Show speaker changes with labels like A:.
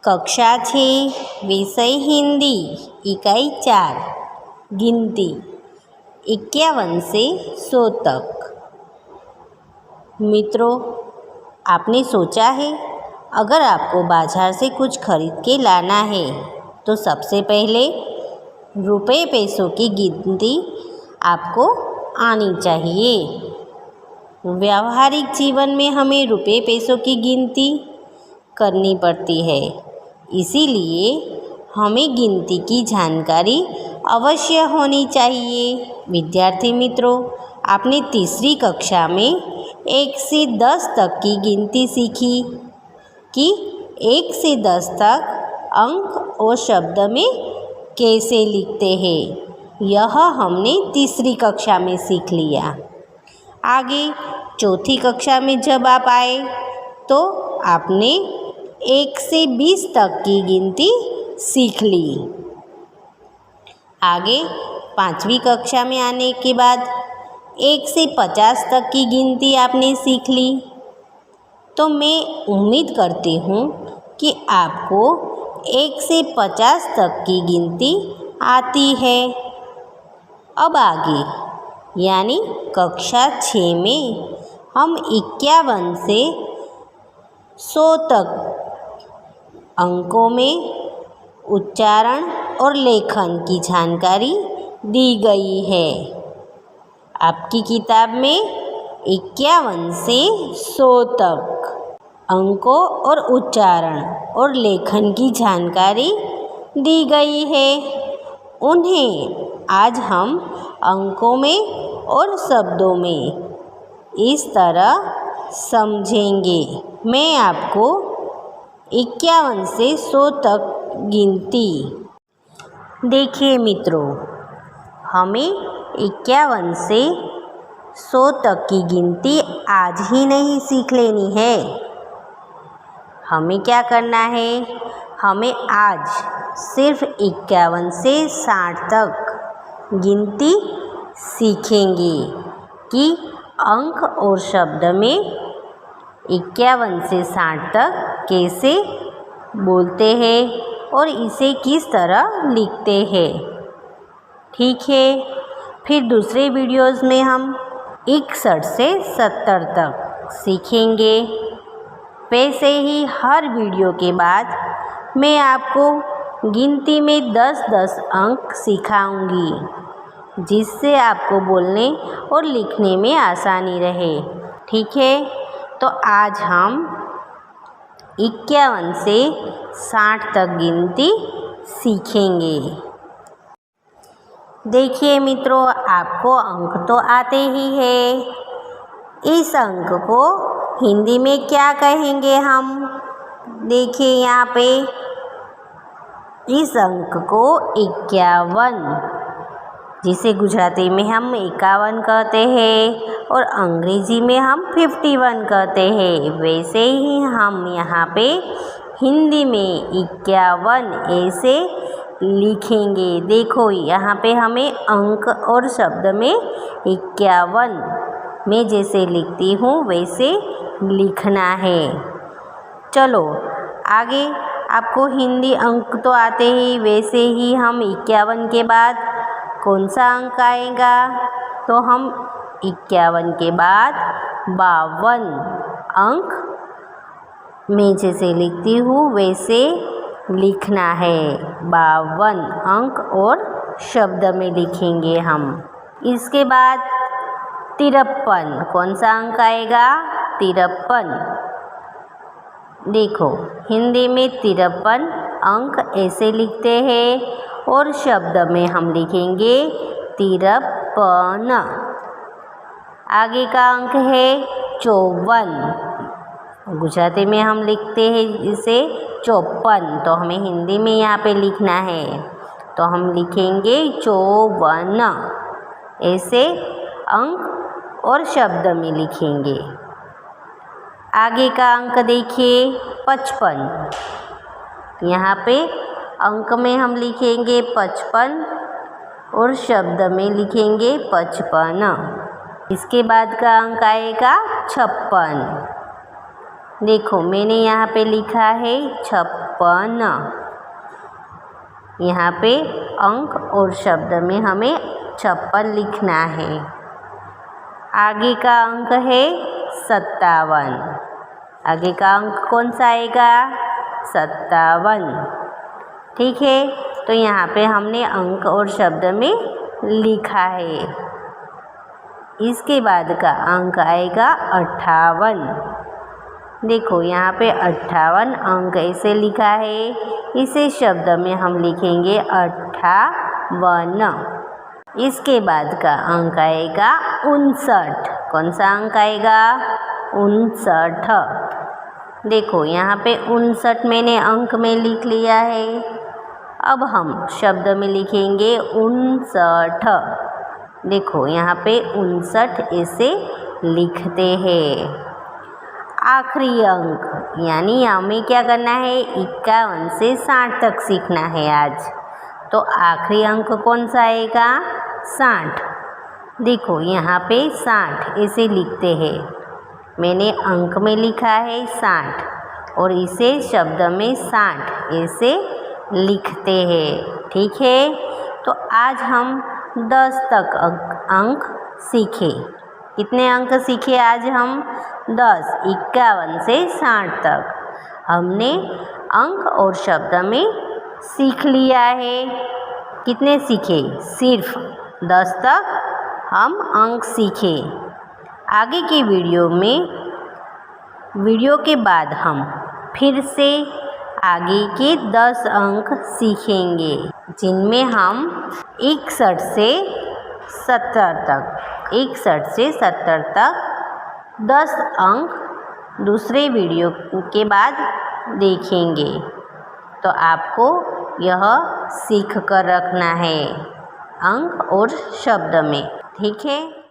A: कक्षा 6 विषय हिंदी इकाई 4 गिनती 51 से 100 तक। मित्रों, आपने सोचा है अगर आपको बाजार से कुछ खरीद के लाना है तो सबसे पहले रुपए पैसों की गिनती आपको आनी चाहिए। व्यावहारिक जीवन में हमें रुपए पैसों की गिनती करनी पड़ती है, इसीलिए हमें गिनती की जानकारी अवश्य होनी चाहिए। विद्यार्थी मित्रों, आपने तीसरी कक्षा में 1 से 10 तक की गिनती सीखी कि 1 से 10 तक अंक और शब्द में कैसे लिखते हैं। यह हमने तीसरी कक्षा में सीख लिया। आगे चौथी कक्षा में जब आप आए तो आपने 1 से 20 तक की गिनती सीख ली। आगे पांचवी कक्षा में आने के बाद 1 से 50 तक की गिनती आपने सीख ली। तो मैं उम्मीद करती हूँ कि आपको 1 से 50 तक की गिनती आती है। अब आगे यानी कक्षा 6 में हम 51 से 100 तक अंकों में उच्चारण और लेखन की जानकारी दी गई है। आपकी किताब में 51 से 100 तक अंकों और उच्चारण और लेखन की जानकारी दी गई है। उन्हें आज हम अंकों में और शब्दों में इस तरह समझेंगे। मैं आपको 51 से 100 तक गिनती। देखिए मित्रों, हमें 51 से 100 तक की गिनती आज ही नहीं सीख लेनी है। हमें क्या करना है? हमें आज सिर्फ 51 से 60 तक गिनती सीखेंगे कि अंक और शब्द में 51 से 60 तक कैसे बोलते हैं और इसे किस तरह लिखते हैं। ठीक है, फिर दूसरे वीडियोस में हम 61 से 70 तक सीखेंगे। वैसे ही हर वीडियो के बाद मैं आपको गिनती में 10-10 अंक सिखाऊंगी, जिससे आपको बोलने और लिखने में आसानी रहे। ठीक है, तो आज हम 51 से 60 तक गिनती सीखेंगे। देखिए मित्रों, आपको अंक तो आते ही है। इस अंक को हिंदी में क्या कहेंगे हम? देखिए यहाँ पे इस अंक को 51, जिसे गुजराती में हम 51 कहते हैं और अंग्रेजी में हम 51 कहते हैं। वैसे ही हम यहाँ पे हिंदी में 51 ऐसे लिखेंगे। देखो यहाँ पे हमें अंक और शब्द में 51 मैं जैसे लिखती हूँ वैसे लिखना है। चलो आगे, आपको हिंदी अंक तो आते ही, वैसे ही हम 51 के बाद कौन सा अंक आएगा? तो हम 51 के बाद 52 अंक मैं जैसे लिखती हूँ वैसे लिखना है। 52 अंक और शब्द में लिखेंगे हम। इसके बाद 53, कौन सा अंक आएगा? 53। देखो हिंदी में 53 अंक ऐसे लिखते हैं और शब्द में हम लिखेंगे 53। आगे का अंक है 54, गुजराती में हम लिखते हैं इसे 54, तो हमें हिंदी में यहाँ पे लिखना है, तो हम लिखेंगे 54 ऐसे अंक और शब्द में लिखेंगे। आगे का अंक देखिए 55, यहाँ पे अंक में हम लिखेंगे 55 और शब्द में लिखेंगे 55। इसके बाद का अंक आएगा 56। देखो मैंने यहाँ पे लिखा है 56 56। यहाँ पे अंक और शब्द में हमें 56 लिखना है। आगे का अंक है 57। आगे का अंक कौन सा आएगा? 57। ठीक है, तो यहाँ पे हमने अंक और शब्द में लिखा है। इसके बाद का अंक आएगा 58। देखो यहाँ पे 58 अंक ऐसे लिखा है, इसे शब्द में हम लिखेंगे 58। इसके बाद का अंक आएगा 59। कौन सा अंक आएगा? 59। देखो यहाँ पे 59 मैंने अंक में लिख लिया है। अब हम शब्द में लिखेंगे 59। देखो यहाँ पे 59 ऐसे लिखते हैं। आखिरी अंक यानी हमें क्या करना है? 51 से 60 तक सीखना है आज। तो आखिरी अंक कौन सा आएगा? 60। देखो यहाँ पे 60 ऐसे लिखते हैं। मैंने अंक में लिखा है 60 और इसे शब्द में 60 ऐसे लिखते हैं। ठीक है, तो आज हम 10 तक अंक सीखे। कितने अंक सीखे आज हम? 10। 51 से 60 तक हमने अंक और शब्द में सीख लिया है। कितने सीखे? सिर्फ 10 तक हम अंक सीखे। आगे की वीडियो के बाद हम फिर से आगे के 10 अंक सीखेंगे, जिनमें हम 61 से 70 तक 10 अंक दूसरे वीडियो के बाद देखेंगे। तो आपको यह सीख कर रखना है अंक और शब्द में। ठीक है।